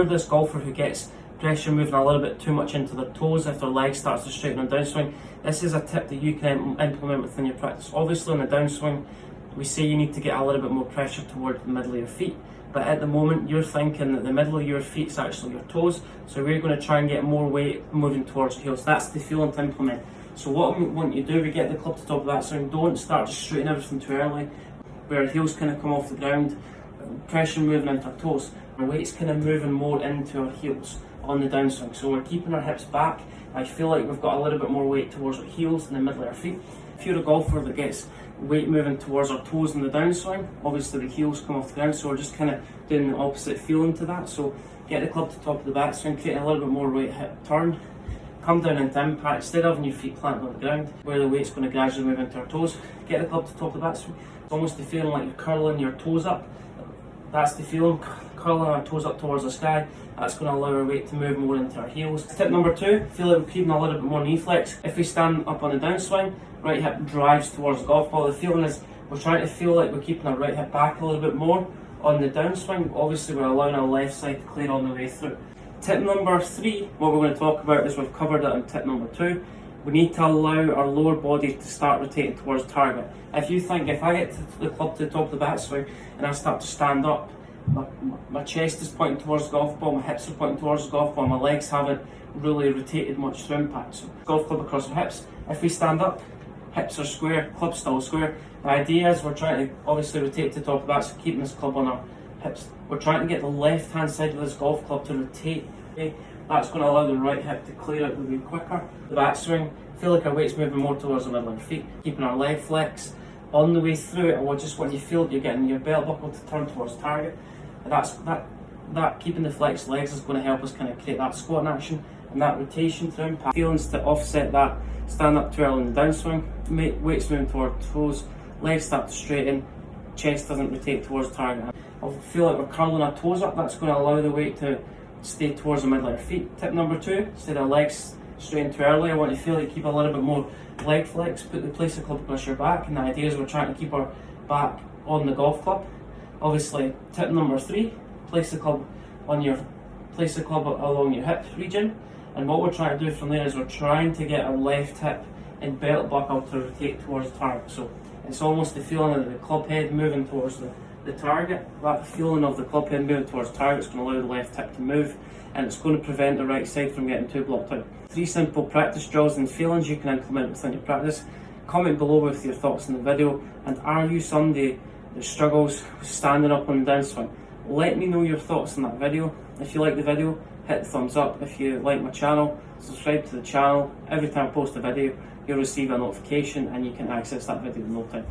For this golfer who gets pressure moving a little bit too much into their toes if their leg starts to straighten on downswing, this is a tip that you can implement within your practice. Obviously on the downswing, we say you need to get a little bit more pressure towards the middle of your feet, but at the moment you're thinking that the middle of your feet is actually your toes, so we're going to try and get more weight moving towards your heels. That's the feeling to implement. So what we want you to do, we get the club to the top of that swing, don't start to straighten everything too early, where our heels kind of come off the ground, pressure moving into our toes. Our weight's kind of moving more into our heels on the downswing. So we're keeping our hips back. I feel like we've got a little bit more weight towards our heels and the middle of our feet. If you're a golfer that gets weight moving towards our toes in the downswing, obviously the heels come off the ground, so we're just kind of doing the opposite feeling to that. So get the club to the top of the backswing, create a little bit more weight hip turn, come down into impact, instead of having your feet planted on the ground, where the weight's going to gradually move into our toes, get the club to the top of the backswing. It's almost the feeling like you're curling your toes up. That's the feeling, curling our toes up towards the sky. That's going to allow our weight to move more into our heels. Tip number 2, feel like we're keeping a little bit more knee flex. If we stand up on the downswing, right hip drives towards the golf ball. The feeling is we're trying to feel like we're keeping our right hip back a little bit more on the downswing. Obviously we're allowing our left side to clear all the way through. Tip number 3, what we're going to talk about is, we've covered it in tip number 2. We need to allow our lower body to start rotating towards target. If you think, if I get to the club to the top of the backswing and I start to stand up, my chest is pointing towards the golf ball, my hips are pointing towards the golf ball, my legs haven't really rotated much through impact. So golf club across our hips. If we stand up, hips are square, club still square. The idea is we're trying to obviously rotate to the top of that, so keeping this club on our hips. We're trying to get the left hand side of this golf club to rotate. Okay? That's going to allow the right hip to clear out the way quicker. The backswing, feel like our weight's moving more towards the middle of our feet, keeping our leg flex on the way through it, and just when you feel that you're getting your belt buckle to turn towards target, that keeping the flexed legs is going to help us kind of create that squat action and that rotation through impact. Feelings to offset that, stand up too early in the downswing, weight's moving toward toes, legs start to straighten, chest doesn't rotate towards target. I feel like we're curling our toes up, that's going to allow the weight to stay towards the middle of our feet. Tip number 2, instead of legs straighten too early, I want you to feel like keep a little bit more leg flex, put the place of club across your back, and the idea is we're trying to keep our back on the golf club. Obviously, tip number 3, place the club along your hip region, and what we're trying to do from there is we're trying to get our left hip and belt buckle to rotate towards the target. So it's almost the feeling of the club head moving towards the target. That feeling of the club head moving towards the target is going to allow the left hip to move, and it's going to prevent the right side from getting too blocked out. 3 simple practice drills and feelings you can implement within your practice. Comment below with your thoughts on the video, and are you somebody that struggles with standing up on the downswing? Let me know your thoughts on that video. If you like the video, hit the thumbs up. If you like my channel, subscribe to the channel. Every time I post a video, you'll receive a notification and you can access that video in no time.